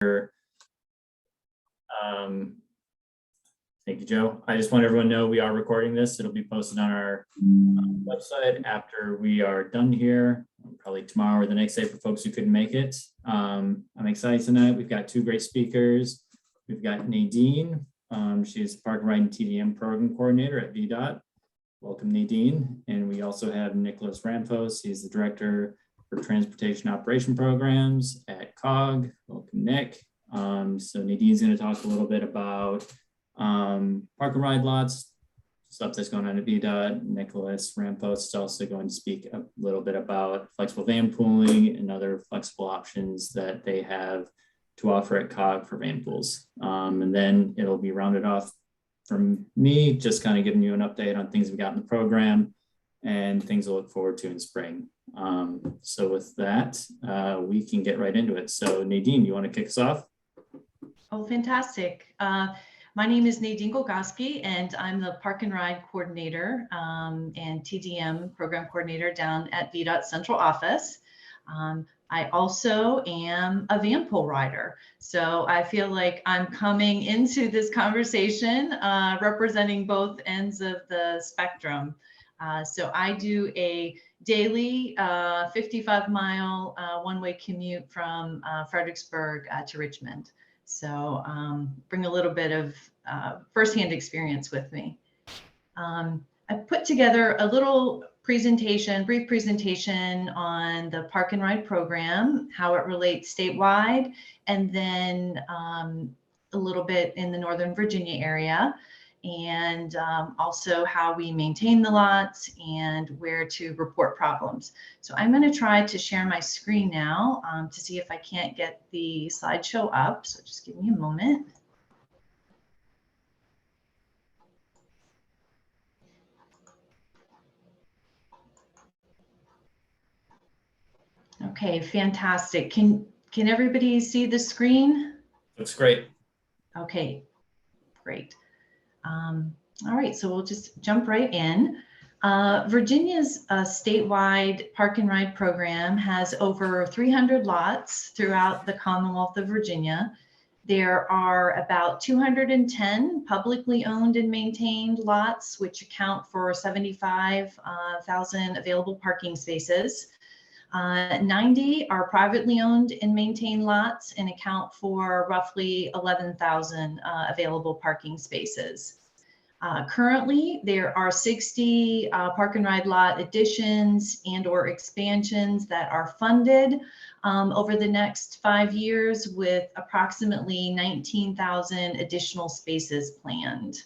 Thank you, Joe. I just want everyone to know we are recording this. It'll be posted on our website after we are done here, probably tomorrow or the next day for folks who couldn't make it. I'm excited tonight. We've got two great speakers. We've got Nadine. She's Park and Ride and TDM Program Coordinator at VDOT. Welcome, Nadine. And we also have Nicholas Rampos. He's the Director for Transportation Operation Programs at COG. Welcome, Nick. So Nadine's going to talk a little bit about park and ride lots, stuff that's going on at VDOT. Nicholas Rampos is also going to speak a little bit about flexible van pooling and other flexible options that they have to offer at COG for van pools. And then it'll be rounded off from me, just kind of giving you an update on things we got in the program and things to look forward to in spring. So with that, we can get right into it. So Nadine, you want to kick us off? Oh, fantastic. My name is Nadine Golgoski, and I'm the Park and Ride Coordinator and TDM Program Coordinator down at VDOT Central Office. I also am a Vanpool rider, so I feel like I'm coming into this conversation representing both ends of the spectrum. So I do a daily 55-mile one-way commute from Fredericksburg to Richmond. So bring a little bit of firsthand experience with me. I put together a little presentation, brief presentation on the Park and Ride program, how it relates statewide, and then a little bit in the Northern Virginia area, and also how we maintain the lots and where to report problems. So I'm going to try to share my screen now to see if I can't get the slideshow up. So just give me a moment. Okay, fantastic. Can everybody see the screen? Looks great. Okay, great. All right, so we'll just jump right in. Virginia's statewide park and ride program has over 300 lots throughout the Commonwealth of Virginia. There are about 210 publicly owned and maintained lots, which account for 75,000 available parking spaces. 90 are privately owned and maintained lots and account for roughly 11,000 available parking spaces. Currently, there are 60 park and ride lot additions and or expansions that are funded over the next 5 years, with approximately 19,000 additional spaces planned.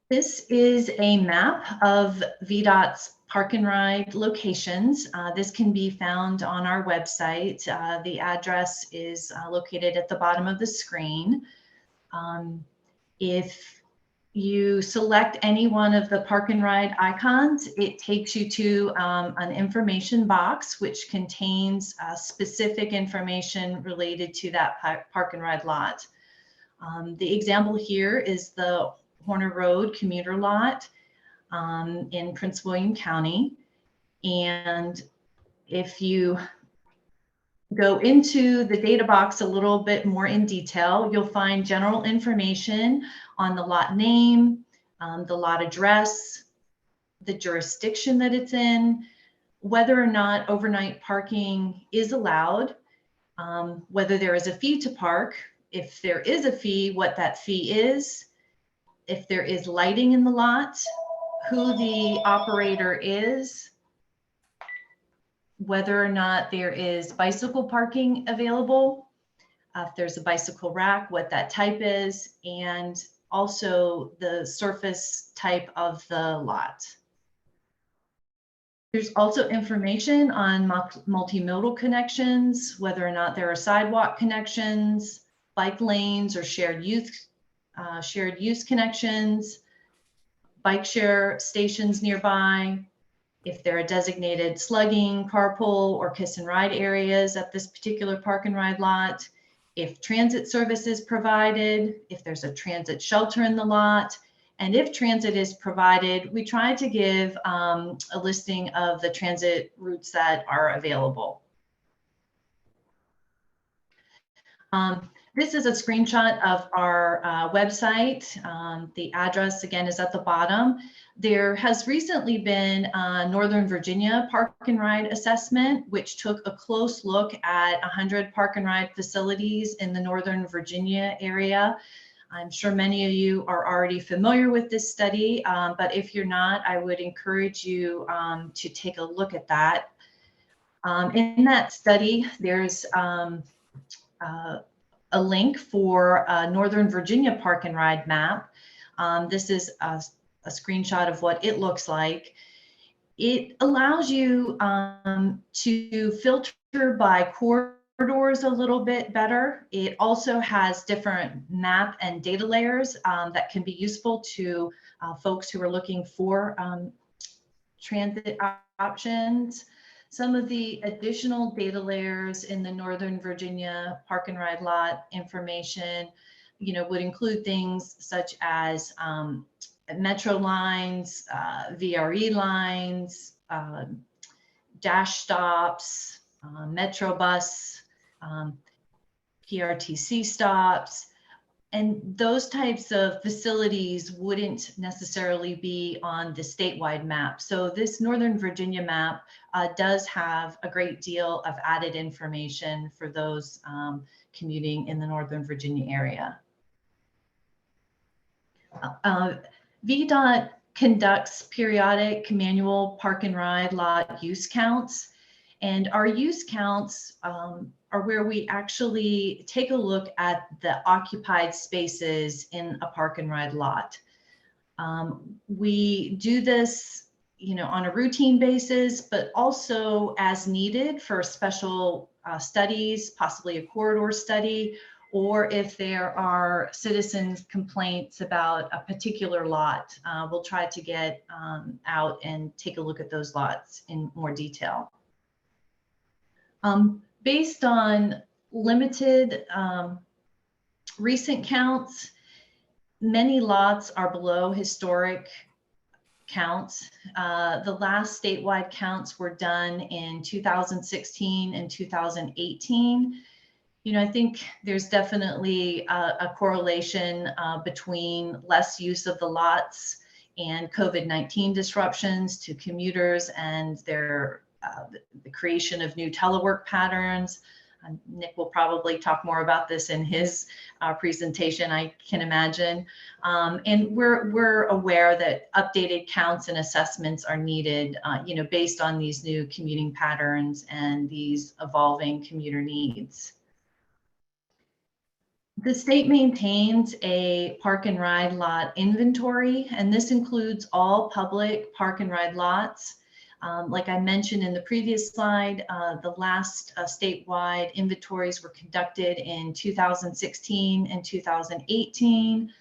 This is a map of VDOT's park and ride locations. This can be found on our website. The address is located at the bottom of the screen. If you select any one of the park and ride icons, it takes you to an information box which contains specific information related to that park and ride lot. The example here is the Horner Road commuter lot in Prince William County. And if you go into the data box a little bit more in detail, you'll find general information on the lot name, the lot address, the jurisdiction that it's in, whether or not overnight parking is allowed, whether there is a fee to park, if there is a fee, what that fee is, if there is lighting in the lot, who the operator is, whether or not there is bicycle parking available, if there's a bicycle rack, what that type is, and also the surface type of the lot. There's also information on multimodal connections, whether or not there are sidewalk connections, bike lanes, or shared use connections, bike share stations nearby, if there are designated slugging, carpool, or kiss and ride areas at this particular park and ride lot, if transit service is provided, if there's a transit shelter in the lot, and if transit is provided, we try to give a listing of the transit routes that are available. This is a screenshot of our website. The address again is at the bottom. There has recently been a Northern Virginia Park and Ride assessment, which took a close look at 100 park and ride facilities in the Northern Virginia area. I'm sure many of you are already familiar with this study, but if you're not, I would encourage you to take a look at that. In that study, there's a link for a Northern Virginia Park and Ride map. This is a screenshot of what it looks like. It allows you to filter by corridors a little bit better. It also has different map and data layers that can be useful to folks who are looking for transit options. Some of the additional data layers in the Northern Virginia Park and Ride lot information, would include things such as metro lines, VRE lines, dash stops, metro bus, PRTC stops. And those types of facilities wouldn't necessarily be on the statewide map. So this Northern Virginia map does have a great deal of added information for those commuting in the Northern Virginia area. VDOT conducts periodic manual park and ride lot use counts. And our use counts are where we actually take a look at the occupied spaces in a park and ride lot. We do this, on a routine basis, but also as needed for special studies, possibly a corridor study, or if there are citizens' complaints about a particular lot, we'll try to get out and take a look at those lots in more detail. Based on limited recent counts, many lots are below historic counts. The last statewide counts were done in 2016 and 2018. I think there's definitely a correlation between less use of the lots and COVID-19 disruptions to commuters and their the creation of new telework patterns. Nick will probably talk more about this in his presentation, I can imagine. And we're aware that updated counts and assessments are needed, based on these new commuting patterns and these evolving commuter needs. The state maintains a park and ride lot inventory, and this includes all public park and ride lots. Like I mentioned in the previous slide, the last statewide inventories were conducted in 2016 and 2018.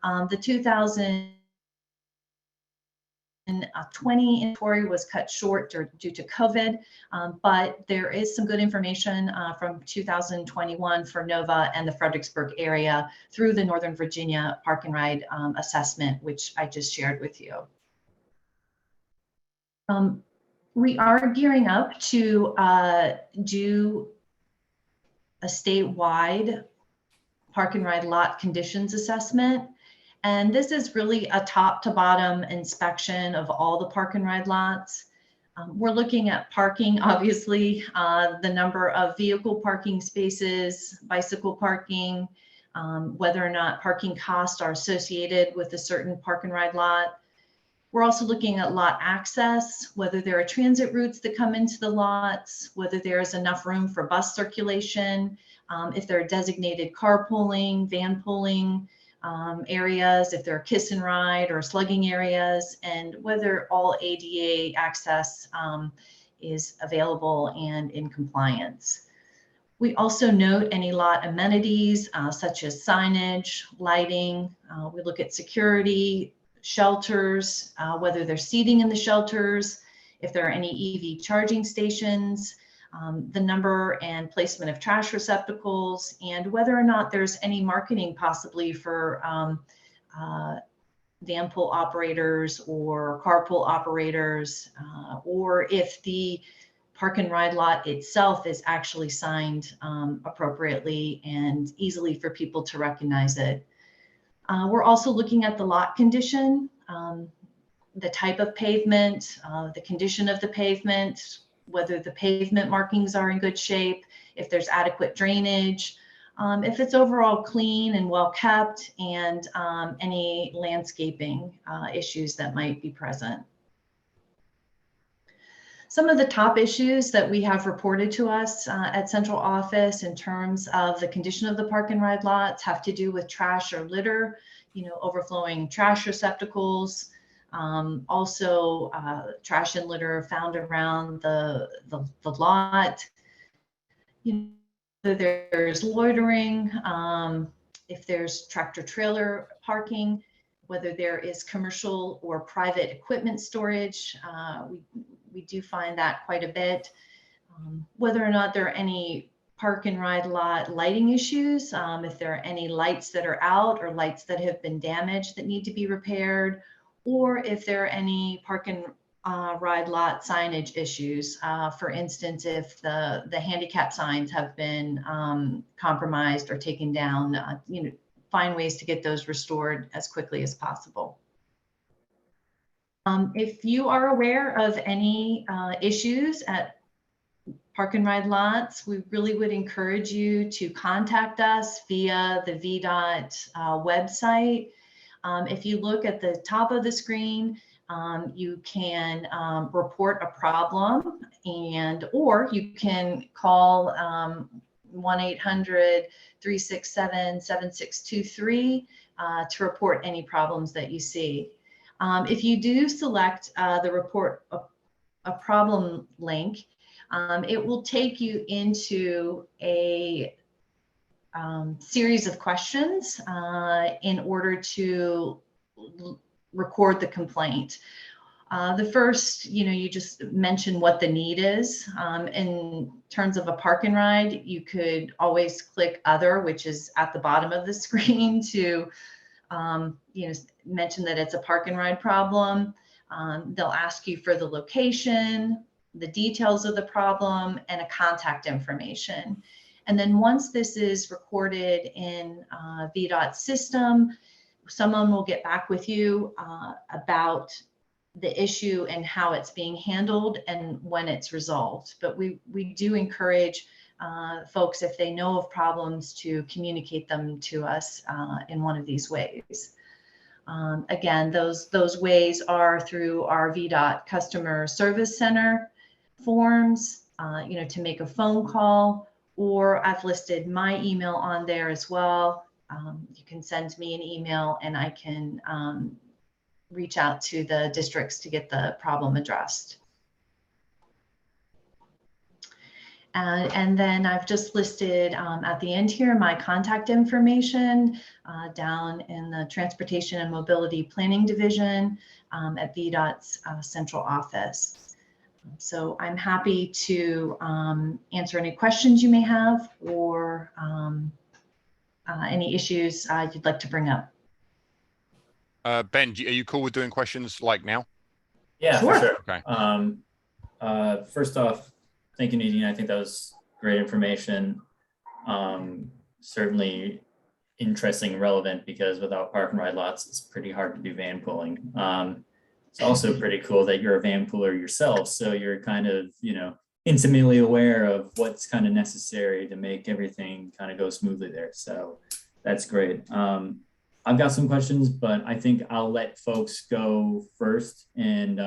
The 2020 inventory was cut short due to COVID, but there is some good information from 2021 for Nova and the Fredericksburg area through the Northern Virginia Park and Ride assessment, which I just shared with you. We are gearing up to do a statewide park and ride lot conditions assessment. And this is really a top to bottom inspection of all the park and ride lots. We're looking at parking, obviously, the number of vehicle parking spaces, bicycle parking, whether or not parking costs are associated with a certain park and ride lot. We're also looking at lot access, whether there are transit routes that come into the lots, whether there is enough room for bus circulation, if there are designated carpooling, vanpooling areas, if there are kiss and ride or slugging areas, and whether all ADA access is available and in compliance. We also note any lot amenities such as signage, lighting. We look at security, shelters, whether there's seating in the shelters, if there are any EV charging stations, the number and placement of trash receptacles, and whether or not there's any marketing possibly for vanpool operators or carpool operators, or if the park and ride lot itself is actually signed appropriately and easily for people to recognize it. We're also looking at the lot condition, the type of pavement, the condition of the pavement, whether the pavement markings are in good shape, if there's adequate drainage, if it's overall clean and well kept, and any landscaping issues that might be present. Some of the top issues that we have reported to us at central office in terms of the condition of the park and ride lots have to do with trash or litter, overflowing trash receptacles, also trash and litter found around the lot. There's loitering, if there's tractor trailer parking, whether there is commercial or private equipment storage. We do find that quite a bit. Whether or not there are any park and ride lot lighting issues, if there are any lights that are out or lights that have been damaged that need to be repaired, or if there are any park and ride lot signage issues. For instance, if the handicap signs have been compromised or taken down, find ways to get those restored as quickly as possible. If you are aware of any issues at park and ride lots, we really would encourage you to contact us via the VDOT website. If you look at the top of the screen, you can report a problem, or you can call 1-800-367-7623 to report any problems that you see. If you do select the report a problem link, it will take you into a series of questions in order to record the complaint. The first, you just mention what the need is. In terms of a park and ride, you could always click other, which is at the bottom of the screen, to mention that it's a park and ride problem. They'll ask you for the location, the details of the problem, and a contact information. And then once this is recorded in VDOT system, someone will get back with you about the issue and how it's being handled and when it's resolved. But we do encourage folks, if they know of problems, to communicate them to us in one of these ways. Again, those ways are through our VDOT Customer Service Center forms, to make a phone call, or I've listed my email on there as well. You can send me an email and I can reach out to the districts to get the problem addressed. And then I've just listed at the end here my contact information down in the Transportation and Mobility Planning Division at VDOT's central office. So I'm happy to answer any questions you may have, or any issues you'd like to bring up. Ben, are you cool with doing questions like now? Yeah, Sure. for sure. Okay. First off, thank you, Nadine. I think that was great information. Certainly interesting and relevant, because without park and ride lots, it's pretty hard to do van pooling. It's also pretty cool that you're a van pooler yourself, so you're kind of, intimately aware of what's kind of necessary to make everything kind of go smoothly there. So that's great. I've got some questions, but I think I'll let folks go first, and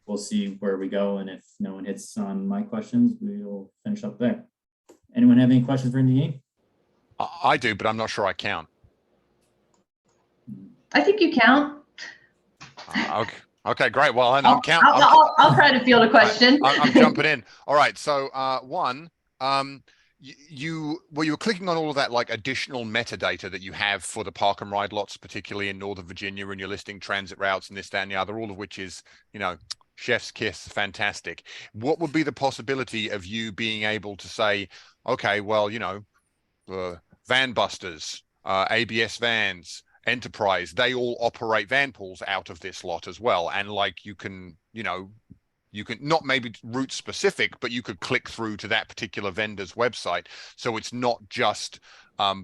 we'll see where we go. And if no one hits on my questions, we'll finish up there. Anyone have any questions for Nadine? I do, but I'm not sure I count. I think you count. Okay, great. Well, I'm counting. I'll try to field a question. I'm jumping in. All right. So one, you were clicking on all of that like additional metadata that you have for the park and ride lots, particularly in Northern Virginia, and you're listing transit routes and this, that, and the other, all of which is, chef's kiss, fantastic. What would be the possibility of you being able to say, okay, well, Van Busters, ABS Vans, Enterprise, they all operate van pools out of this lot as well, and like you can You can not maybe route specific, but you could click through to that particular vendor's website. So it's not just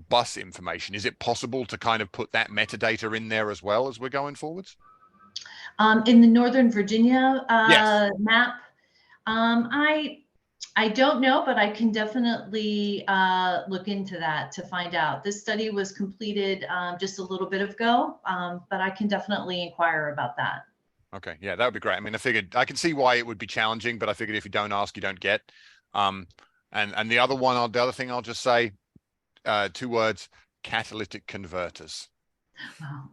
bus information. Is it possible to kind of put that metadata in there as well as we're going forwards? In the Northern Virginia Yes. map, I don't know, but I can definitely look into that to find out. This study was completed just a little bit ago, but I can definitely inquire about that. Okay, yeah, that would be great. I mean, I figured I can see why it would be challenging, but I figured if you don't ask, you don't get. And the other thing I'll just say, 2 words: catalytic converters. Wow.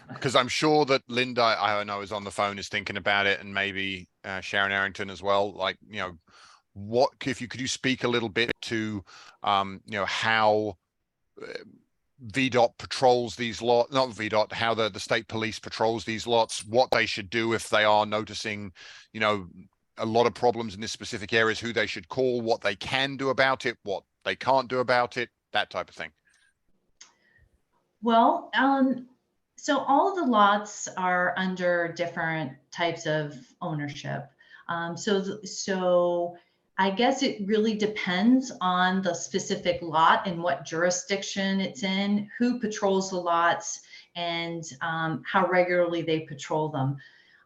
Because I'm sure that Linda, I know, is on the phone, is thinking about it, and maybe Sharon Arrington as well. Like, what if you could speak a little bit to, how VDOT patrols these lots, not VDOT, how the state police patrols these lots, what they should do if they are noticing, a lot of problems in this specific areas, who they should call, what they can do about it, what they can't do about it, that type of thing. Well, so all of the lots are under different types of ownership. So I guess it really depends on the specific lot and what jurisdiction it's in, who patrols the lots, and how regularly they patrol them.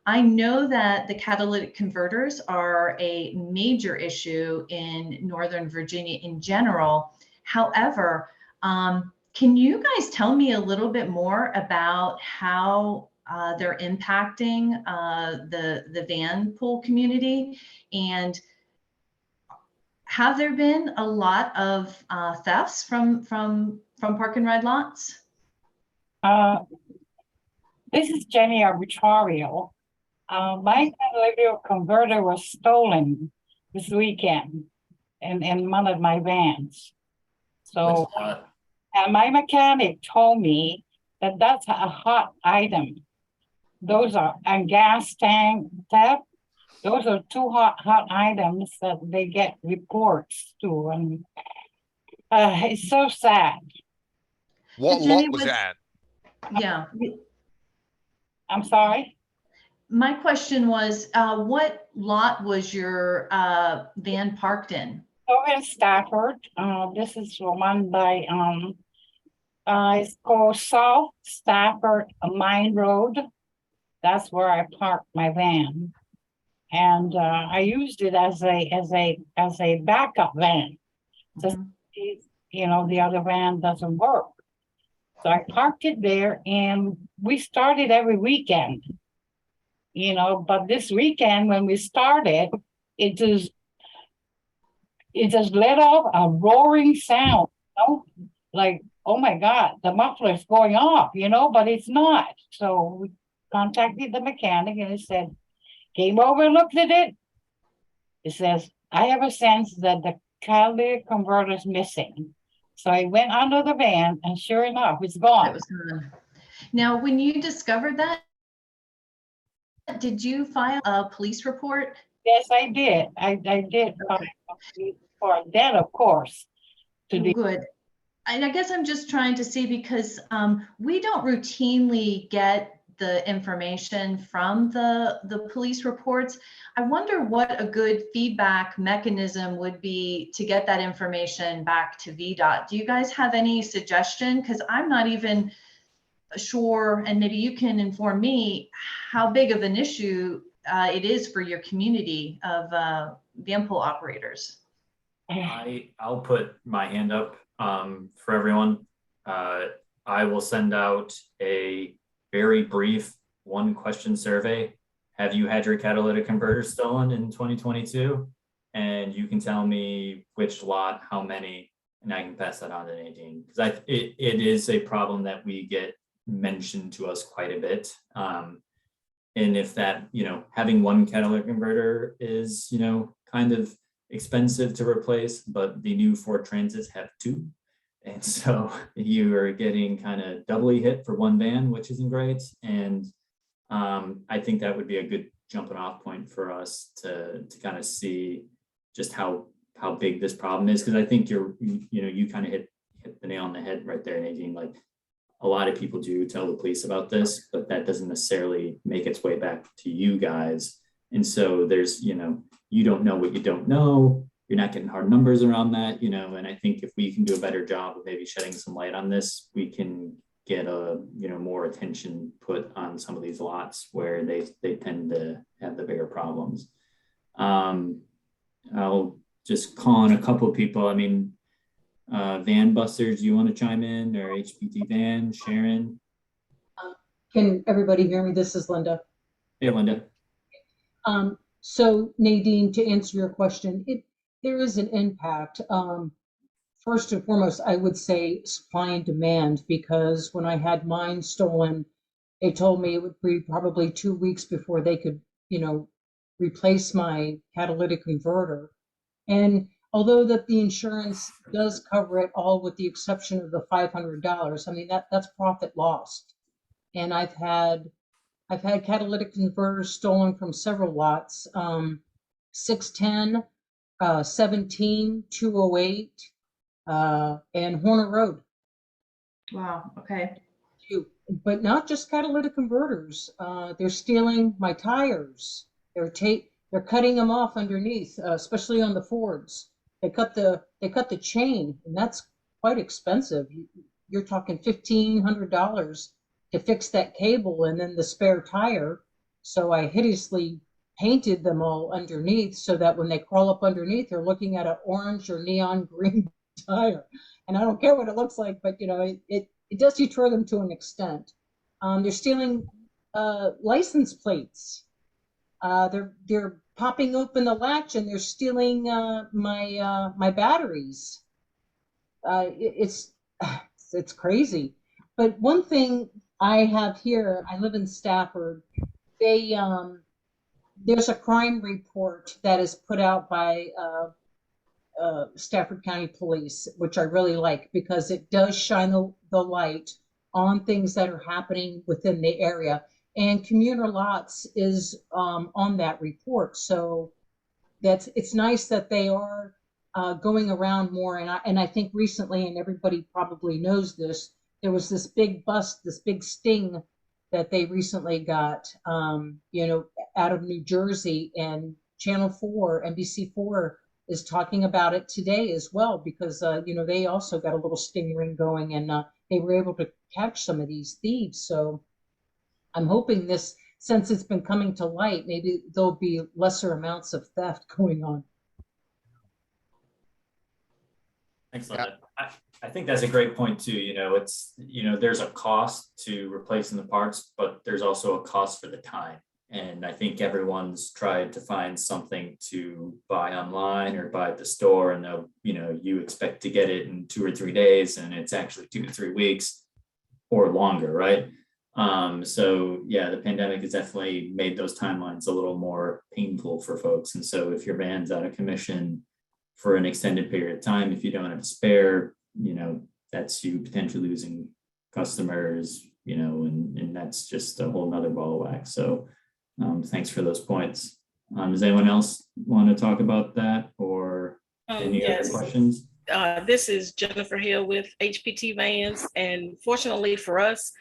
I know that the catalytic converters are a major issue in Northern Virginia in general. However, can you guys tell me a little bit more about how they're impacting the Vanpool community? And have there been a lot of thefts from park and ride lots? This is Jenny Arbitrario. My catalytic converter was stolen this weekend in one of my vans. So, and my mechanic told me that that's a hot item. Those are a gas tank theft. Those are 2 hot items that they get reports to, and it's so sad. What lot was that? Yeah. I'm sorry? My question was, what lot was your van parked in? Over in Stafford. This is one by it's called South Stafford Mine Road. That's where I parked my van, and I used it as a backup van. Just the other van doesn't work, so I parked it there, and we started every weekend. But this weekend when we started, it just let off a roaring sound, like, oh my God, the muffler's going off, but it's not. So we contacted the mechanic, and he said, came over and looked at it. It says, I have a sense that the catalytic converter is missing. So I went under the van, and sure enough, it's gone. It was gone. Now, when you discovered that, did you file a police report? Yes, I did. I did file a police report. Then, of course. Good. I guess I'm just trying to see, because we don't routinely get the information from the police reports. I wonder what a good feedback mechanism would be to get that information back to VDOT. Do you guys have any suggestion? Because I'm not even sure, and maybe you can inform me, how big of an issue it is for your community of Vanpool operators. I'll put my hand up for everyone. I will send out a very brief 1-question survey. Have you had your catalytic converter stolen in 2022? And you can tell me which lot, how many, and I can pass that on to Nadine, because it is a problem that we get mentioned to us quite a bit. And if that, having 1 catalytic converter is, kind of expensive to replace, but the new Ford Transits have 2. And so you are getting kind of doubly hit for 1 van, which isn't great. And I think that would be a good jumping off point for us to kind of see just how big this problem is. Because I think you kind of hit the nail on the head right there, Nadine. Like, a lot of people do tell the police about this, but that doesn't necessarily make its way back to you guys. And so there's, you don't know what you don't know. You're not getting hard numbers around that, and I think if we can do a better job of maybe shedding some light on this, we can get more attention put on some of these lots where they tend to have the bigger problems. I'll just call on a couple of people. I mean, Van Busters, you want to chime in, or HPT Van, Sharon? Can everybody hear me? This is Linda. Hey, Linda. So Nadine, to answer your question, there is an impact. First and foremost, I would say supply and demand, because when I had mine stolen, they told me it would be probably 2 weeks before they could, replace my catalytic converter. And although that the insurance does cover it all with the exception of the $500, I mean, that's profit lost. And I've had catalytic converters stolen from several lots, 610, 17, 208, and Horner Road. Wow, okay. But not just catalytic converters. They're stealing my tires. They're cutting them off underneath, especially on the Fords. They cut the chain, and that's quite expensive. You're talking $1,500 to fix that cable and then the spare tire. So I hideously painted them all underneath so that when they crawl up underneath, they're looking at an orange or neon green tire. And I don't care what it looks like, but it does deter them to an extent. They're stealing license plates. They're popping open the latch and they're stealing my batteries. It's crazy. But one thing I have here, I live in Stafford. There's a crime report that is put out by Stafford County Police, which I really like because it does shine the light on things that are happening within the area. And Commuter Lots is on that report. So it's nice that they are going around more. And I think recently, and everybody probably knows this, there was this big bust, this big sting that they recently got, out of New Jersey, and Channel 4, NBC4 is talking about it today as well, because, they also got a little sting ring going, and they were able to catch some of these thieves. So I'm hoping since it's been coming to light, maybe there'll be lesser amounts of theft going on. Thanks, Linda. I think that's a great point too. There's a cost to replacing the parts, but there's also a cost for the time. And I think everyone's tried to find something to buy online or buy at the store, and you expect to get it in 2 or 3 days, and it's actually 2 to 3 weeks or longer, right? So yeah, the pandemic has definitely made those timelines a little more painful for folks. And so if your van's out of commission for an extended period of time, if you don't have a spare, that's you potentially losing customers, and that's just a whole nother ball of wax. So thanks for those points. Does anyone else want to talk about that, or any other questions? This is Jennifer Hill with HPT Vans, and fortunately for us,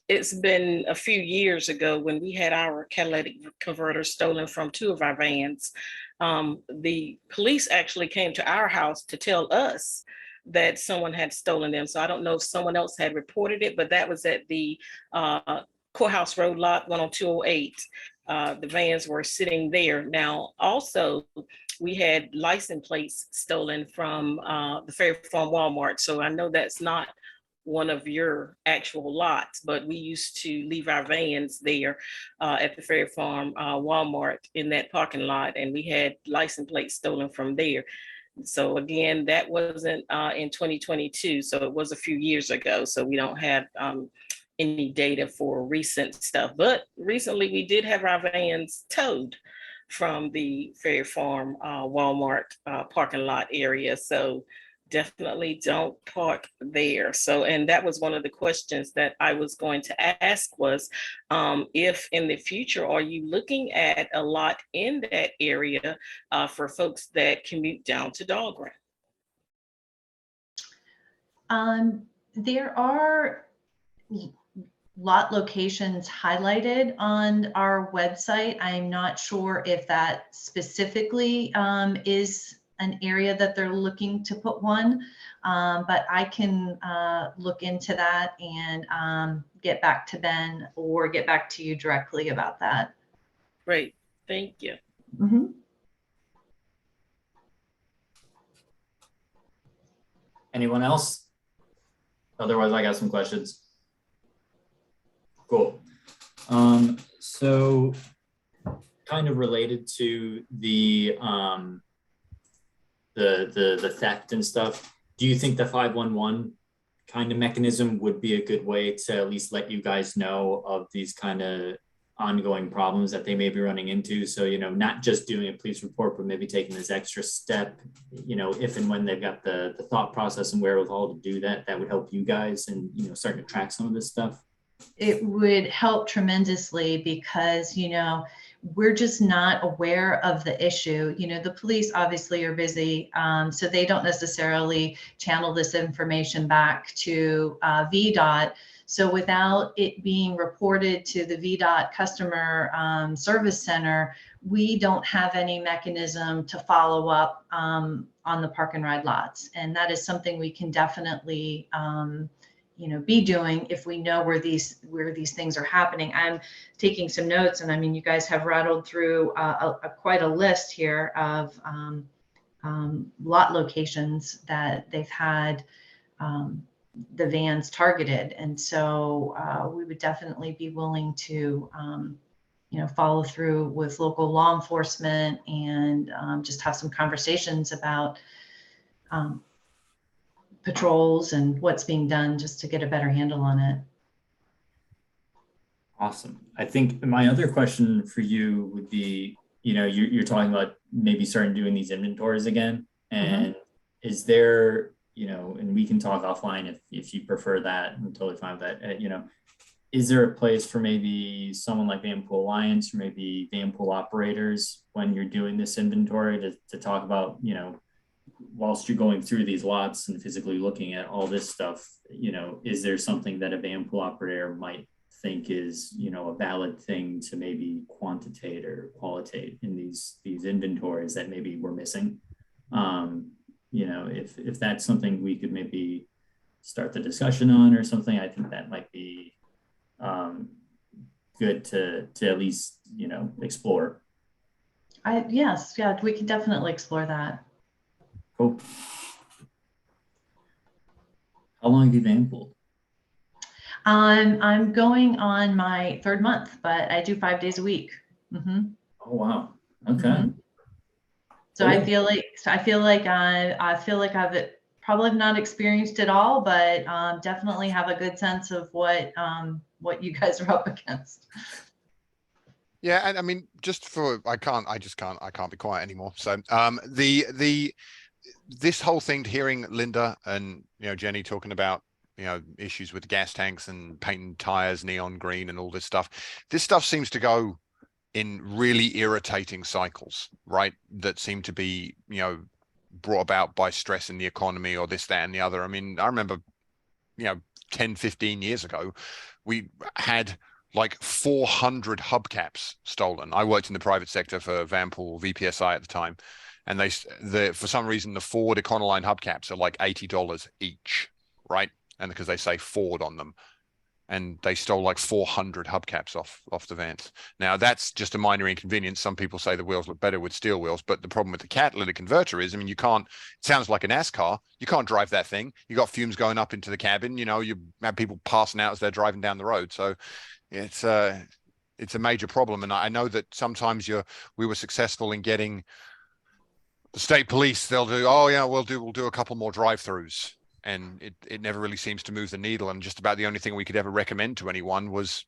it's been a few years ago when we had our catalytic converter stolen from 2 of our vans. The police actually came to our house to tell us that someone had stolen them. So I don't know if someone else had reported it, but that was at the Courthouse Road lot 1 on 208. The vans were sitting there. Now, also, we had license plates stolen from the Fair Farm Walmart. So I know that's not one of your actual lots, but we used to leave our vans there at the Fair Farm Walmart in that parking lot, and we had license plates stolen from there. So again, that wasn't in 2022, so it was a few years ago. So we don't have any data for recent stuff, but recently we did have our vans towed from the Fair Farm Walmart parking lot area. So definitely don't park there. So, and that was one of the questions that I was going to ask was, if in the future, are you looking at a lot in that area for folks that commute down to Dahlgren? There are lot locations highlighted on our website. I'm not sure if that specifically is an area that they're looking to put one, but I can look into that and get back to Ben or get back to you directly about that. Great, thank you. Mhm. Anyone else? Otherwise, I got some questions. Cool. So kind of related to the theft and stuff, do you think the 511 kind of mechanism would be a good way to at least let you guys know of these kind of ongoing problems that they may be running into? So, you know, not just doing a police report, but maybe taking this extra step, you know, if and when they've got the thought process and wherewithal to do that, that would help you guys and, you know, starting to track some of this stuff. It would help tremendously because, you know, we're just not aware of the issue. You know, the police obviously are busy, so they don't necessarily channel this information back to VDOT. So without it being reported to the VDOT customer service center, we don't have any mechanism to follow up on the park and ride lots. And that is something we can definitely you know, be doing if we know where these things are happening. I'm taking some notes, and I mean, you guys have rattled through quite a list here of lot locations that they've had the vans targeted, and so we would definitely be willing to you know, follow through with local law enforcement and just have some conversations about patrols and what's being done just to get a better handle on it. Awesome. I think my other question for you would be, you know, you're talking about maybe starting doing these inventories again. And is there, you know, and we can talk offline if you prefer that, I'm totally fine with that. You know, is there a place for maybe someone like Vanpool Alliance or maybe Vanpool operators when you're doing this inventory to talk about, you know, whilst you're going through these lots and physically looking at all this stuff, you know, is there something that a Vanpool operator might think is, you know, a valid thing to maybe quantitate or qualitate in these inventories that maybe we're missing? You know, if that's something we could maybe start the discussion on or something, I think that might be good to at least, you know, explore. Yes, yeah, we can definitely explore that. Cool. How long have you been Vanpool? I'm going on my 3rd month, but I do 5 days a week. Oh wow. Okay. So Cool. I feel like I've probably not experienced it all, but definitely have a good sense of what you guys are up against. Yeah, and I mean, I can't be quiet anymore. So this whole thing, hearing Linda and, you know, Jenny talking about, you know, issues with gas tanks and painting tires neon green and all this stuff seems to go in really irritating cycles, right? That seem to be, you know, brought about by stress in the economy or this, that, and the other. I mean, I remember, you know, 10, 15 years ago, we had like 400 hubcaps stolen. I worked in the private sector for Vanpool VPSI at the time. And for some reason, the Ford Econoline hubcaps are like $80 each, right? And because they say Ford on them, and they stole like 400 hubcaps off the vans. Now that's just a minor inconvenience. Some people say the wheels look better with steel wheels, but the problem with the catalytic converter is, I mean, it sounds like a NASCAR. You can't drive that thing. You got fumes going up into the cabin. You know, you have people passing out as they're driving down the road. So it's a major problem. And I know that sometimes we were successful in getting the state police. They'll do, oh yeah, we'll do a couple more drive-throughs. And it never really seems to move the needle. And just about the only thing we could ever recommend to anyone was,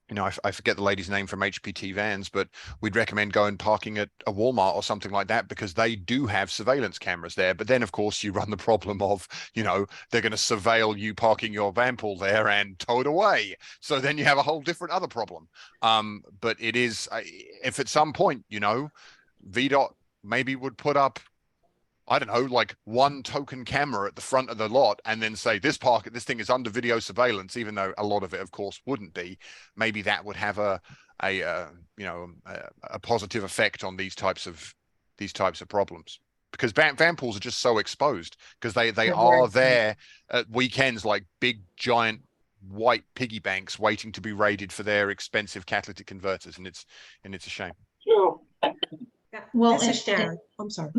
you know, I forget the lady's name from HPT Vans, but we'd recommend going parking at a Walmart or something like that, because they do have surveillance cameras there. But then, of course, you run the problem of, you know, they're going to surveil you parking your Vanpool there and tow it away. So then you have a whole different other problem. But it is, if at some point, you know, VDOT maybe would put up I don't know, like one token camera at the front of the lot and then say this thing is under video surveillance, even though a lot of it, of course, wouldn't be. Maybe that would have a positive effect on these types of problems, because vanpools are just so exposed, because they They're are very- there at weekends like big giant white piggy banks waiting to be raided for their expensive catalytic converters, and it's a shame. True. Well, This is Sharon. I'm sorry.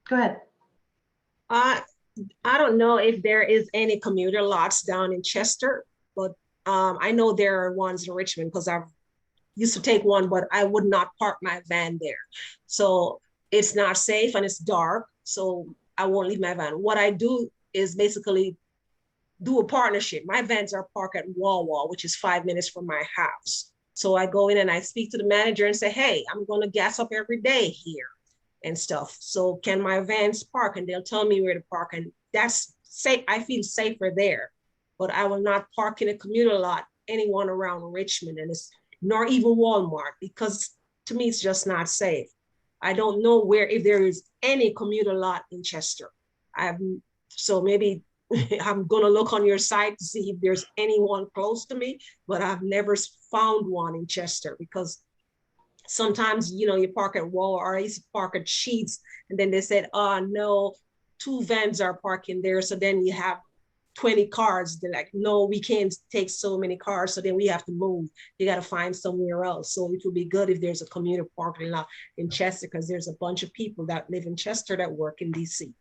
Go ahead. I don't know if there is any commuter lots down in Chester, but I know there are ones in Richmond because I've used to take one, but I would not park my van there. So it's not safe and it's dark, so I won't leave my van. What I do is basically do a partnership. My vans are parked at Wawa, which is 5 minutes from my house. So I go in and I speak to the manager and say, hey, I'm going to gas up every day here and stuff. So can my vans park? And they'll tell me where to park. And that's safe. I feel safer there. But I will not park in a commuter lot anyone around Richmond, and it's nor even Walmart, because to me, it's just not safe. I don't know if there is any commuter lot in Chester. So maybe I'm gonna look on your site to see if there's anyone close to me, but I've never found one in Chester, because sometimes, you park at Walmart, or I used to park at Sheets, and then they said, oh no, 2 vans are parking there. So then you have 20 cars. They're like, no, we can't take so many cars. So then we have to move. You got to find somewhere else. So it would be good if there's a commuter parking lot in Chester, because there's a bunch of people that live in Chester that work in DC.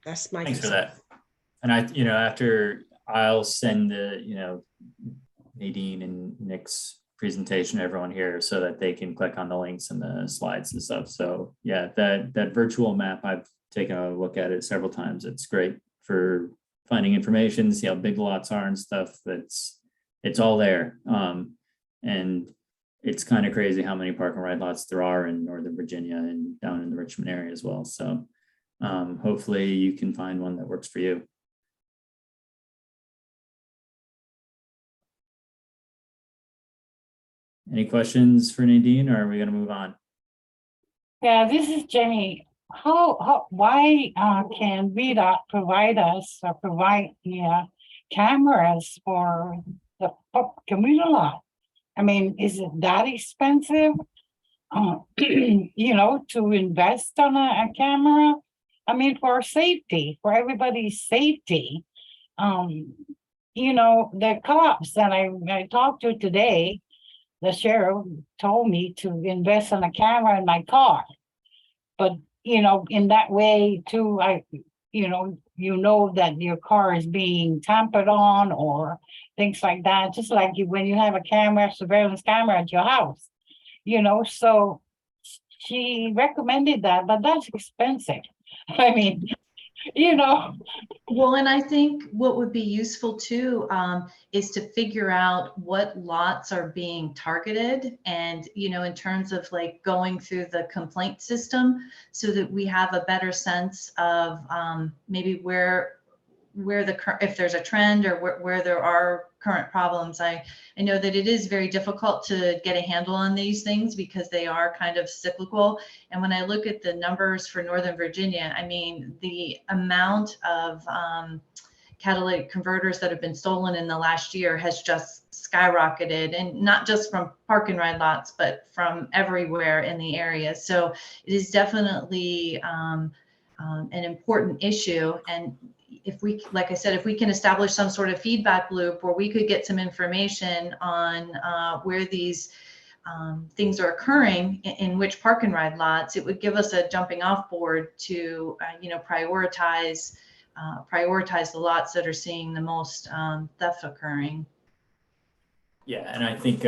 That's my Thanks for concern. that. And after I'll send the, Nadine and Nick's presentation to everyone here so that they can click on the links and the slides and stuff. So yeah, that virtual map, I've taken a look at it several times. It's great for finding information, see how big lots are and stuff. It's all there. And it's kind of crazy how many park and ride lots there are in Northern Virginia and down in the Richmond area as well. So hopefully you can find one that works for you. Any questions for Nadine, or are we going to move on? Yeah, this is Jenny. Why can VDOT provide us or provide cameras for the commuter lot? I mean, is it that expensive, to invest on a camera? I mean, for safety, for everybody's safety. The cops that I talked to today, the sheriff told me to invest in a camera in my car. But, in that way too, that your car is being tampered on or things like that, just like when you have a surveillance camera at your house, so she recommended that, but that's expensive. I mean, Well, and I think what would be useful too is to figure out what lots are being targeted, and in terms of like going through the complaint system, so that we have a better sense of maybe where if there's a trend, or where there are current problems. I know that it is very difficult to get a handle on these things because they are kind of cyclical. And when I look at the numbers for Northern Virginia, I mean, the amount of catalytic converters that have been stolen in the last year has just skyrocketed, and not just from park and ride lots, but from everywhere in the area. So it is definitely an important issue. And if we, like I said, if we can establish some sort of feedback loop where we could get some information on where these things are occurring in which park and ride lots, it would give us a jumping off board to, prioritize the lots that are seeing the most theft occurring. Yeah, and I think,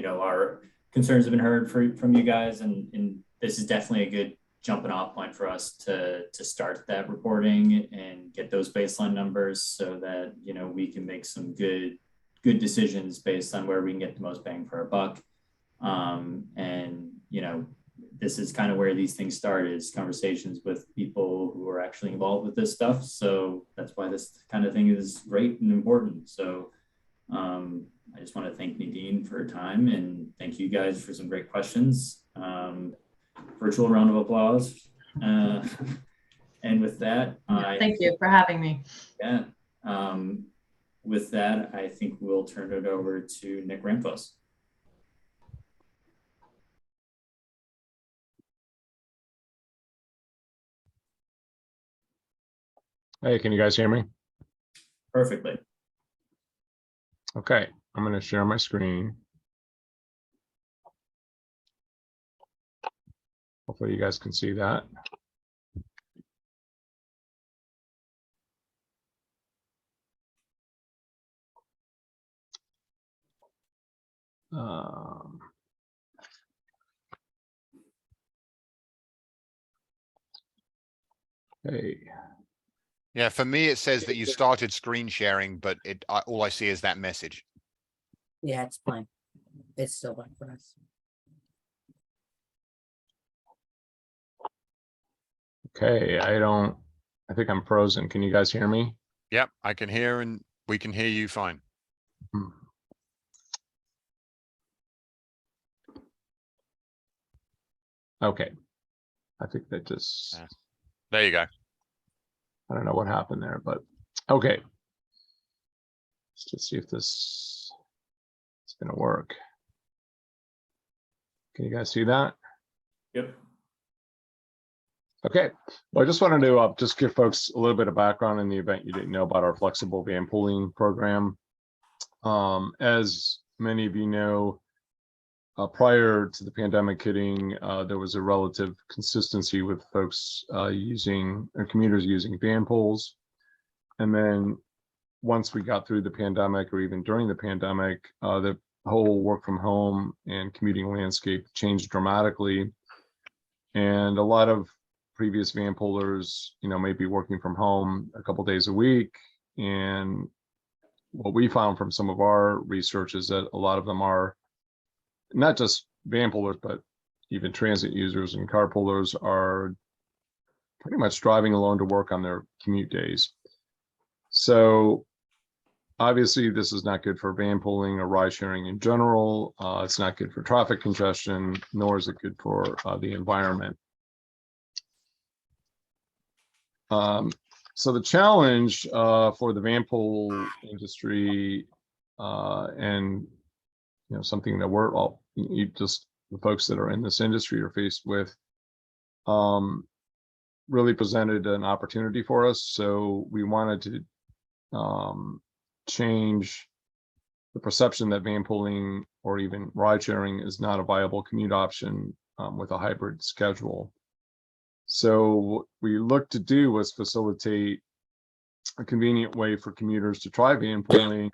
our concerns have been heard from you guys, and this is definitely a good jumping off point for us to start that reporting and get those baseline numbers so that, we can make some good decisions based on where we can get the most bang for our buck. This is kind of where these things start, is conversations with people who are actually involved with this stuff. So that's why this kind of thing is great and important. So I just want to thank Nadine for her time, and thank you guys for some great questions. virtual round of applause. And with that, Thank you for having me. yeah, with that, I think we'll turn it over to Nick Ramphos. Hey, can you guys hear me? Perfectly. Okay, I'm going to share my screen. Hopefully you guys can see that. Hey. Yeah, for me, it says that you started screen sharing, but all I see is that message. Yeah, it's fine. It's still fine for us. Okay, I think I'm frozen. Can you guys hear me? Yep, I can hear and we can hear you fine. Okay. I think that just, There you go. I don't know what happened there, but okay. Let's just see if this is going to work. Can you guys see that? Yep. Okay, well, I just wanted to just give folks a little bit of background in the event you didn't know about our flexible van pooling program. As many of you know, prior to the pandemic hitting, there was a relative consistency with folks using, or commuters using van pools. And then once we got through the pandemic, or even during the pandemic, the whole work from home and commuting landscape changed dramatically. And a lot of previous van poolers, may be working from home a couple days a week. And what we found from some of our research is that a lot of them are not just van poolers, but even transit users and carpoolers are pretty much driving alone to work on their commute days. So obviously this is not good for van pooling or ride sharing in general. It's not good for traffic congestion, nor is it good for the environment. So the challenge for the van pool industry and something that we're all, just the folks that are in this industry are faced with, really presented an opportunity for us. So we wanted to change the perception that van pooling or even ride sharing is not a viable commute option with a hybrid schedule. So what we looked to do was facilitate a convenient way for commuters to try van pooling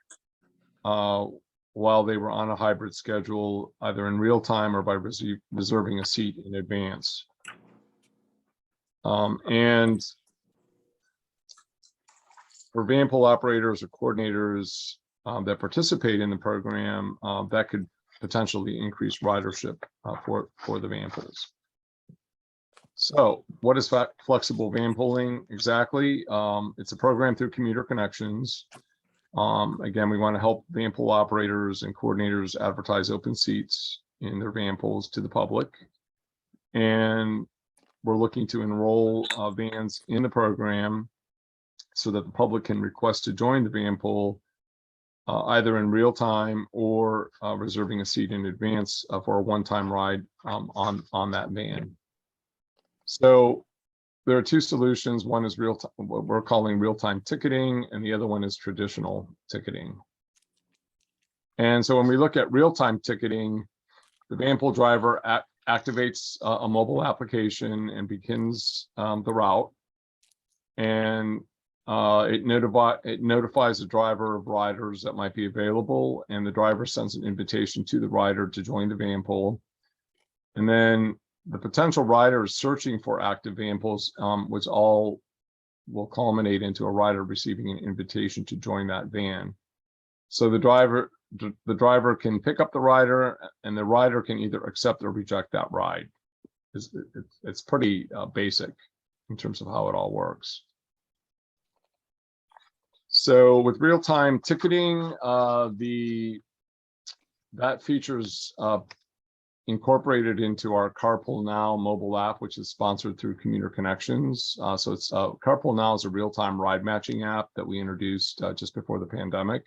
while they were on a hybrid schedule, either in real time or by reserving a seat in advance. And for van pool operators or coordinators that participate in the program, that could potentially increase ridership for the van pools. So what is flexible van pooling exactly? It's a program through Commuter Connections. Again, we want to help van pool operators and coordinators advertise open seats in their van pools to the public. And we're looking to enroll vans in the program so that the public can request to join the van pool either in real time or reserving a seat in advance for a one-time ride on that van. So there are two solutions. One is what we're calling real-time ticketing, and the other one is traditional ticketing. And so when we look at real-time ticketing, the van pool driver activates a mobile application and begins the route. And it notifies the driver of riders that might be available, and the driver sends an invitation to the rider to join the van pool. And then the potential riders searching for active van pools, which all will culminate into a rider receiving an invitation to join that van. So the driver can pick up the rider, and the rider can either accept or reject that ride. It's pretty basic in terms of how it all works. So with real-time ticketing, that features incorporated into our Carpool Now mobile app, which is sponsored through Commuter Connections. So it's Carpool Now is a real-time ride matching app that we introduced just before the pandemic,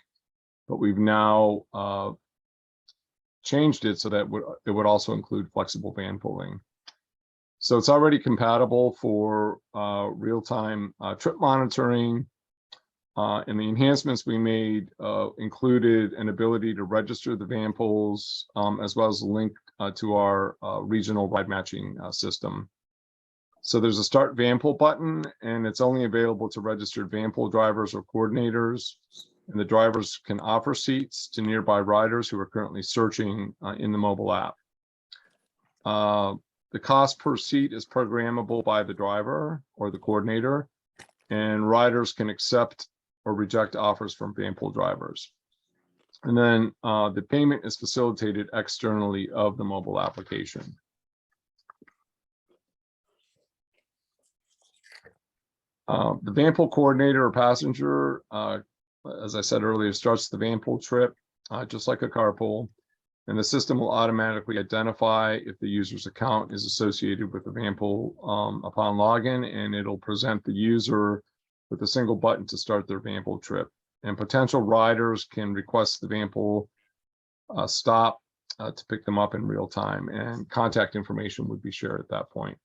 but we've now changed it so that it would also include flexible van pooling. So it's already compatible for real-time trip monitoring. And the enhancements we made included an ability to register the van pools, as well as a link to our regional ride matching system. So there's a start van pool button, and it's only available to registered van pool drivers or coordinators. And the drivers can offer seats to nearby riders who are currently searching in the mobile app. The cost per seat is programmable by the driver or the coordinator, and riders can accept or reject offers from Vanpool drivers. And then the payment is facilitated externally of the mobile application. The Vanpool coordinator or passenger, as I said earlier, starts the Vanpool trip just like a carpool, and the system will automatically identify if the user's account is associated with the Vanpool upon login, and it'll present the user with a single button to start their Vanpool trip. And potential riders can request the Vanpool stop to pick them up in real time, and contact information would be shared at that point.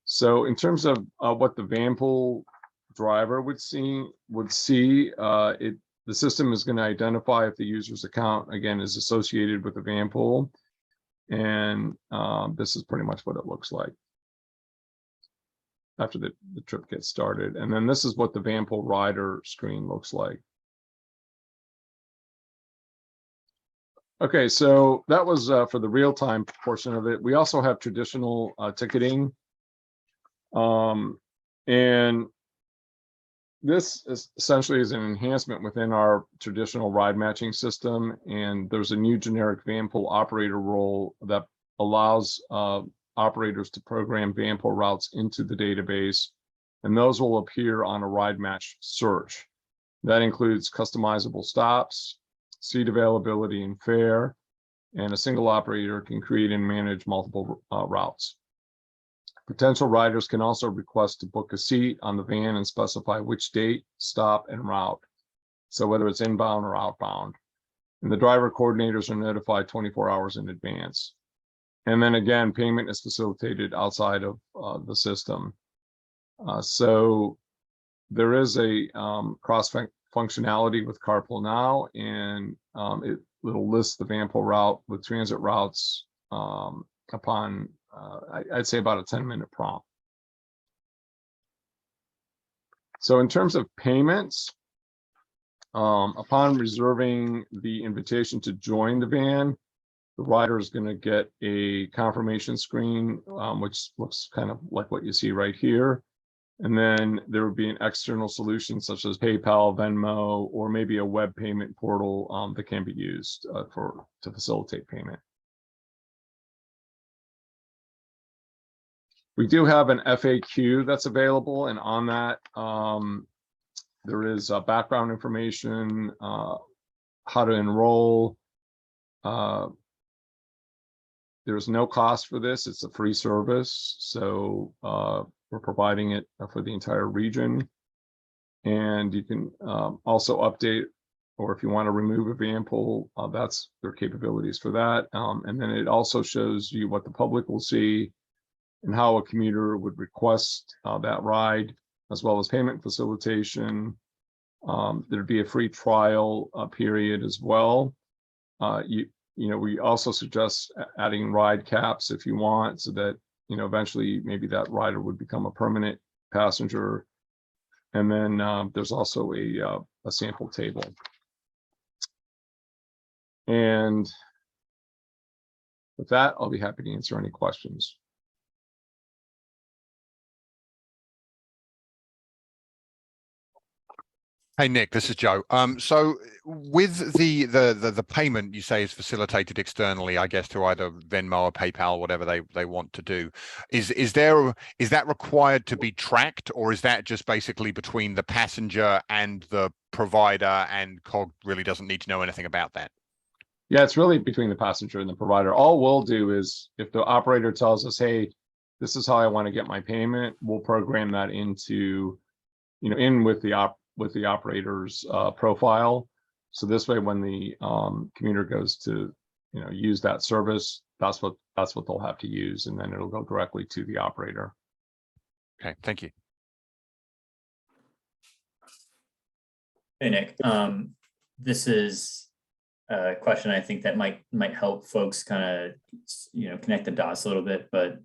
So in terms of what the Vanpool driver would see, the system is going to identify if the user's account, again, is associated with the Vanpool. And this is pretty much what it looks like after the trip gets started. And then this is what the Vanpool rider screen looks like. Okay, so that was for the real-time portion of it. We also have traditional ticketing. And this is essentially is an enhancement within our traditional ride matching system. And there's a new generic Vanpool operator role that allows operators to program Vanpool routes into the database, and those will appear on a ride match search. That includes customizable stops, seat availability and fare, and a single operator can create and manage multiple routes. Potential riders can also request to book a seat on the van and specify which date, stop, and route. So whether it's inbound or outbound. And the driver coordinators are notified 24 hours in advance. And then again, payment is facilitated outside of the system. So there is a cross functionality with Carpool Now, and it'll list the Vanpool route with transit routes upon, I'd say, about a 10-minute prompt. So in terms of payments, upon reserving the invitation to join the van, the rider is going to get a confirmation screen, which looks kind of like what you see right here. And then there would be an external solution such as PayPal, Venmo, or maybe a web payment portal that can be used to facilitate payment. We do have an FAQ that's available, and on that there is background information, how to enroll. There's no cost for this. It's a free service. So we're providing it for the entire region. And you can also update, or if you want to remove a Vanpool, that's their capabilities for that. And then it also shows you what the public will see and how a commuter would request that ride, as well as payment facilitation. There'd be a free trial period as well. You know, we also suggest adding ride caps if you want, so that, you know, eventually maybe that rider would become a permanent passenger. And then there's also a sample table. And with that, I'll be happy to answer any questions. Hey Nick, this is Joe. So with the payment you say is facilitated externally, I guess through either Venmo or PayPal, whatever they want to do, is that required to be tracked, or is that just basically between the passenger and the provider, and COG really doesn't need to know anything about that? Yeah, it's really between the passenger and the provider. All we'll do is if the operator tells us, hey, this is how I want to get my payment, we'll program that into, in with the operator's profile. So this way, when the commuter goes to, use that service, that's what they'll have to use, and then it'll go directly to the operator. Okay, thank you. Hey, Nick, this is a question I think that might help folks kind of, connect the dots a little bit, but,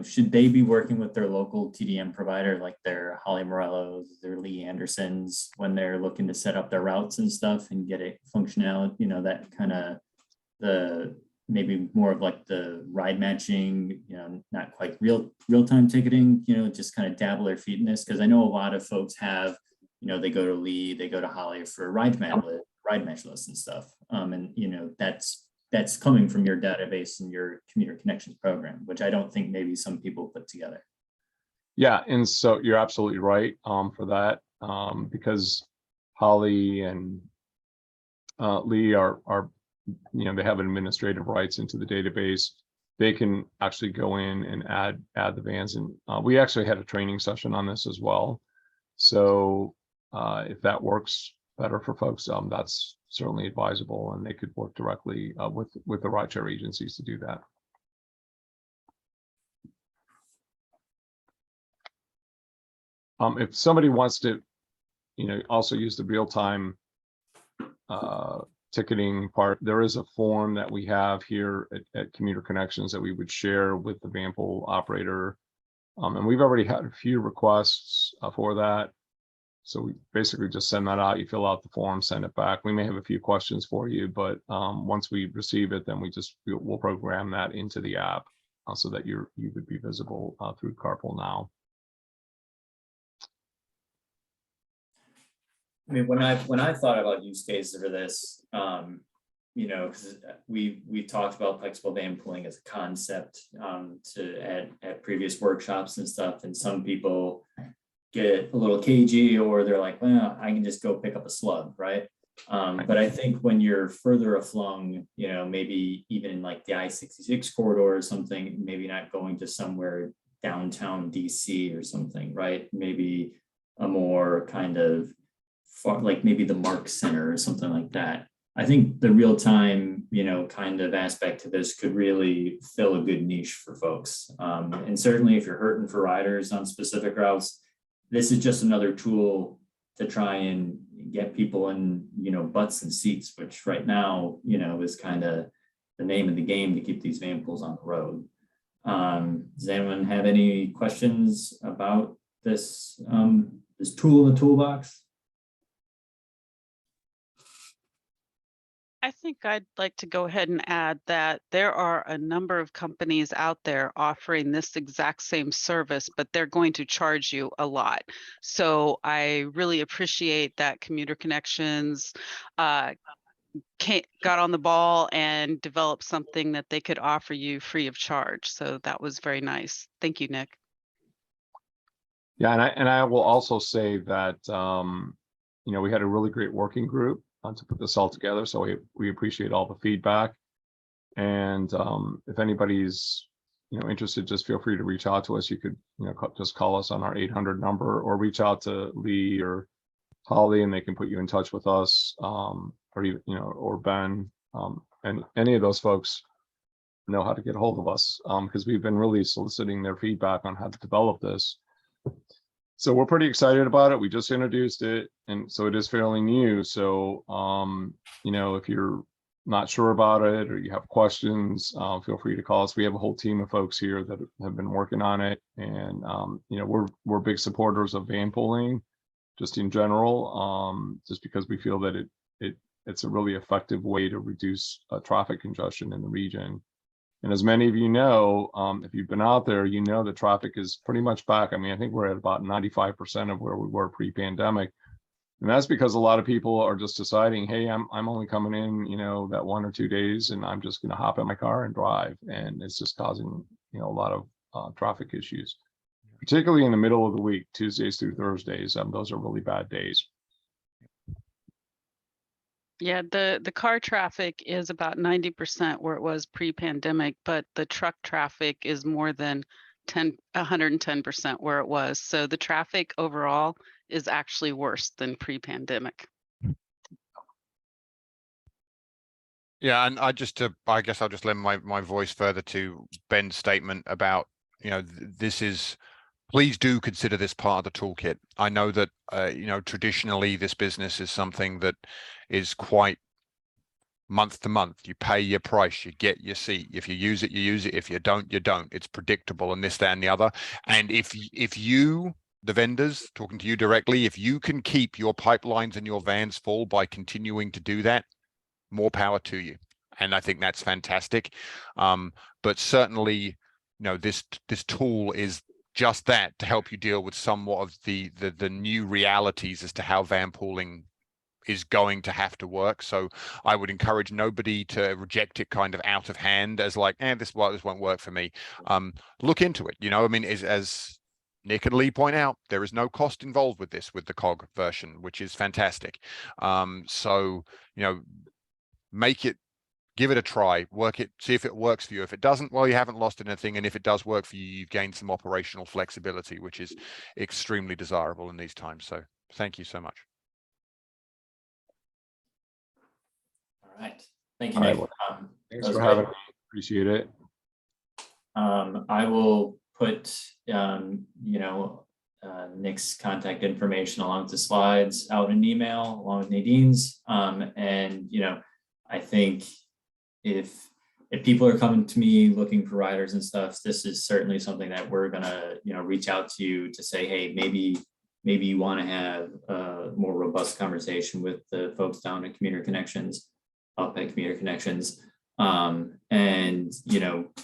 should they be working with their local TDM provider, like their Holly Morello's, their Lee Andersons, when they're looking to set up their routes and stuff and get it functionality, that kind of maybe more of like the ride matching, not quite real-time ticketing, just kind of dabble their feet in this. Cause I know a lot of folks have, they go to Lee, they go to Holly for ride match lists and stuff. And that's coming from your database and your commuter connections program, which I don't think maybe some people put together. Yeah, and so you're absolutely right for that, because Holly and Lee are they have administrative rights into the database. They can actually go in and add the vans, and we actually had a training session on this as well. So if that works better for folks, that's certainly advisable, and they could work directly with the rideshare agencies to do that. If somebody wants to, also use the real-time ticketing part, there is a form that we have here at Commuter Connections that we would share with the Vanpool operator, and we've already had a few requests for that. So we basically just send that out. You fill out the form, send it back. We may have a few questions for you, but once we receive it, then we'll program that into the app so that you would be visible through Carpool Now. I mean, when I thought about use cases for this, because we talked about flexible van pooling as a concept at previous workshops and stuff, and some people get a little cagey, or they're like, well, I can just go pick up a slug, right? But I think when you're further aflung, maybe even in like the I-66 corridor or something, maybe not going to somewhere downtown DC or something, right? Maybe a more kind of far, like maybe the Mark Center or something like that. I think the real time, kind of aspect to this could really fill a good niche for folks. And certainly if you're hurting for riders on specific routes, this is just another tool to try and get people in, butts and seats, which right now, is kind of the name of the game to keep these van pools on the road. Does anyone have any questions about this, this tool in the toolbox? I think I'd like to go ahead and add that there are a number of companies out there offering this exact same service, but they're going to charge you a lot. So I really appreciate that Commuter Connections got on the ball and developed something that they could offer you free of charge. So that was very nice. Thank you, Nick. Yeah, and I will also say that we had a really great working group to put this all together, so we appreciate all the feedback. And if anybody's interested, just feel free to reach out to us. You could just call us on our 800 number, or reach out to Lee or Holly, and they can put you in touch with us, or even or Ben, and any of those folks know how to get a hold of us, because we've been really soliciting their feedback on how to develop this. So we're pretty excited about it. We just introduced it, and so it is fairly new. So, if you're not sure about it or you have questions, feel free to call us. We have a whole team of folks here that have been working on it, and we're big supporters of van pooling, just in general, just because we feel that it's a really effective way to reduce traffic congestion in the region. And as many of you know, if you've been out there, the traffic is pretty much back. I mean, I think we're at about 95% of where we were pre-pandemic. And that's because a lot of people are just deciding, hey, I'm only coming in, that 1 or 2 days, and I'm just going to hop in my car and drive. And it's just causing, a lot of traffic issues, particularly in the middle of the week, Tuesdays through Thursdays. Those are really bad days. Yeah, the car traffic is about 90% where it was pre-pandemic, but the truck traffic is more than 110% where it was. So the traffic overall is actually worse than pre-pandemic. Yeah, and I guess I'll just lend my voice further to Ben's statement about, this is, please do consider this part of the toolkit. I know that, traditionally this business is something that is quite month to month. You pay your price, you get your seat. If you use it, you use it. If you don't, you don't. It's predictable and this, that, and the other. And if you, the vendors, talking to you directly, if you can keep your pipelines and your vans full by continuing to do that, more power to you. And I think that's fantastic. But certainly, this tool is just that, to help you deal with somewhat of the new realities as to how van pooling is going to have to work. So I would encourage nobody to reject it kind of out of hand as like, this won't work for me. Look into it. I mean, as Nick and Lee point out, there is no cost involved with this, with the COG version, which is fantastic. So, give it a try, work it, see if it works for you. If it doesn't, well, you haven't lost anything. And if it does work for you, you've gained some operational flexibility, which is extremely desirable in these times. So thank you so much. All right. Thank you, All right, Nick. well, thanks for having me. Appreciate it. I will put, Nick's contact information along with the slides out in an email along with Nadine's. And, I think if people are coming to me looking for riders and stuff, this is certainly something that we're gonna, reach out to you to say, hey, maybe you want to have a more robust conversation with the folks down at Commuter Connections, up at Commuter Connections, and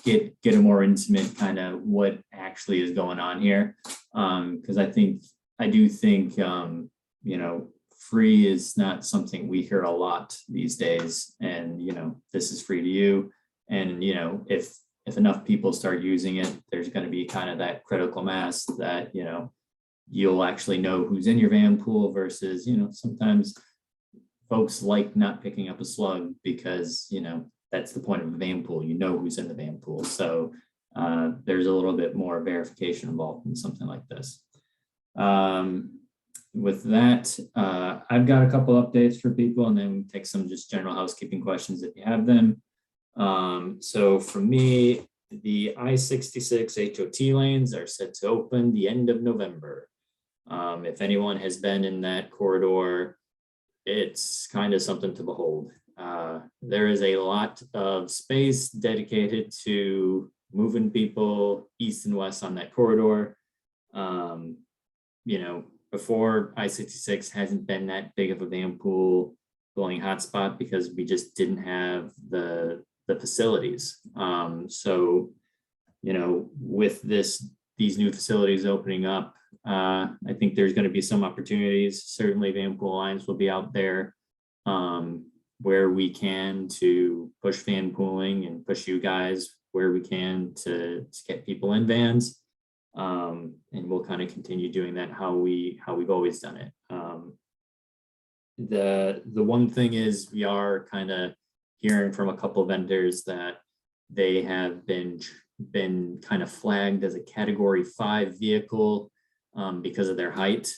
get a more intimate kind of what actually is going on here, because I do think free is not something we hear a lot these days, and this is free to you, and if enough people start using it, there's going to be kind of that critical mass that you'll actually know who's in your van pool versus sometimes folks like not picking up a slug because that's the point of a van pool, who's in the van pool. So there's a little bit more verification involved in something like this. With that, I've got a couple updates for people, and then we take some just general housekeeping questions if you have them. So for me, the I-66 HOT lanes are set to open the end of November. If anyone has been in that corridor, it's kind of something to behold. There is a lot of space dedicated to moving people east and west on that corridor. Before I-66 hasn't been that big of a van pool pooling hotspot because we just didn't have the facilities. So, with these new facilities opening up, I think there's going to be some opportunities. Certainly Vanpool Alliance will be out there where we can to push van pooling and push you guys where we can to get people in vans. And we'll kind of continue doing that how we've always done it. The one thing is we are kind of hearing from a couple of vendors that they have been kind of flagged as a Category 5 vehicle because of their height.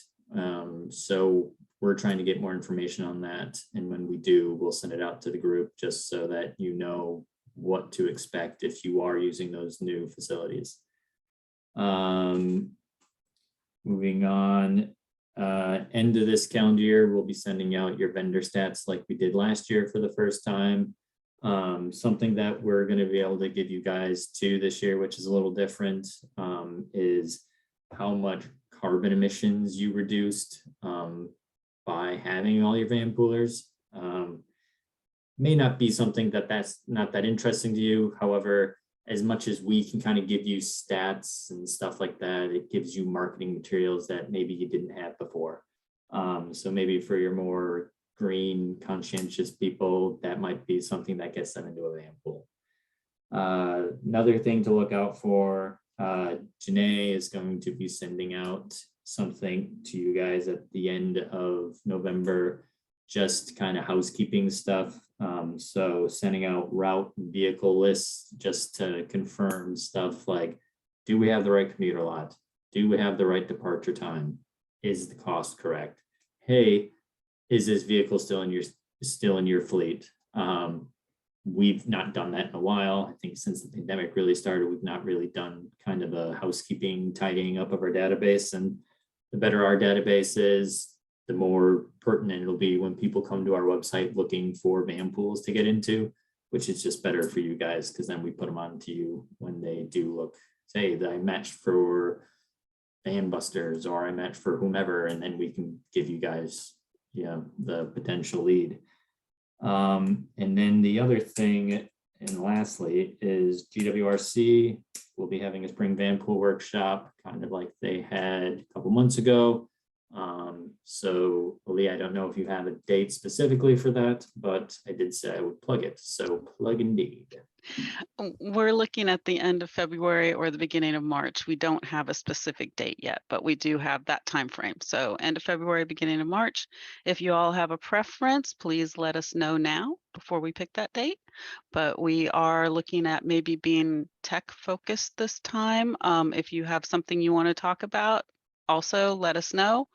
So we're trying to get more information on that, and when we do, we'll send it out to the group just so that you know what to expect if you are using those new facilities. Moving on, end of this calendar year, we'll be sending out your vendor stats like we did last year for the first time. Something that we're going to be able to give you guys too this year, which is a little different, is how much carbon emissions you reduced by having all your van poolers. May not be something that's not that interesting to you. However, as much as we can kind of give you stats and stuff like that, it gives you marketing materials that maybe you didn't have before. So maybe for your more green, conscientious people, that might be something that gets them into a van pool. Another thing to look out for, Janae is going to be sending out something to you guys at the end of November just kind of housekeeping stuff. So sending out route and vehicle lists just to confirm stuff like, do we have the right commuter lot? Do we have the right departure time? Is the cost correct? Hey, is this vehicle still in your fleet? We've not done that in a while. I think since the pandemic really started, we've not really done kind of a housekeeping, tidying up of our database. And the better our database is, the more pertinent it'll be when people come to our website looking for van pools to get into, which is just better for you guys, because then we put them on to you when they do look, say that I matched for van busters or I matched for whomever, and then we can give you guys, the potential lead. And then the other thing, and lastly, is GWRC will be having a spring van pool workshop, kind of like they had a couple months ago. So Lee, I don't know if you have a date specifically for that, but I did say I would plug it. So plug indeed. We're looking at the end of February or the beginning of March. We don't have a specific date yet, but we do have that time frame. So end of February, beginning of March. If you all have a preference, please let us know now before we pick that date. But we are looking at maybe being tech focused this time. If you have something you want to talk about, also let us know.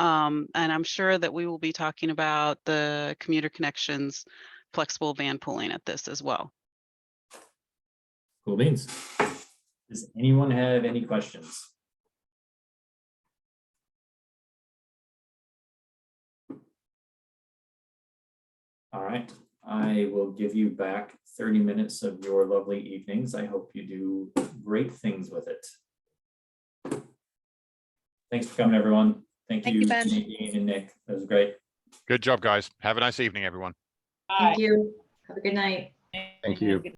And I'm sure that we will be talking about the commuter connections, flexible van pooling at this as well. Cool beans. Does anyone have any questions? All right, I will give you back 30 minutes of your lovely evenings. I hope you do great things with it. Thanks for coming, everyone. Thank you, Ben. Nadine and Nick. That was great. Good job, guys. Have a nice evening, everyone. Thank you. Have a good night. Thank you.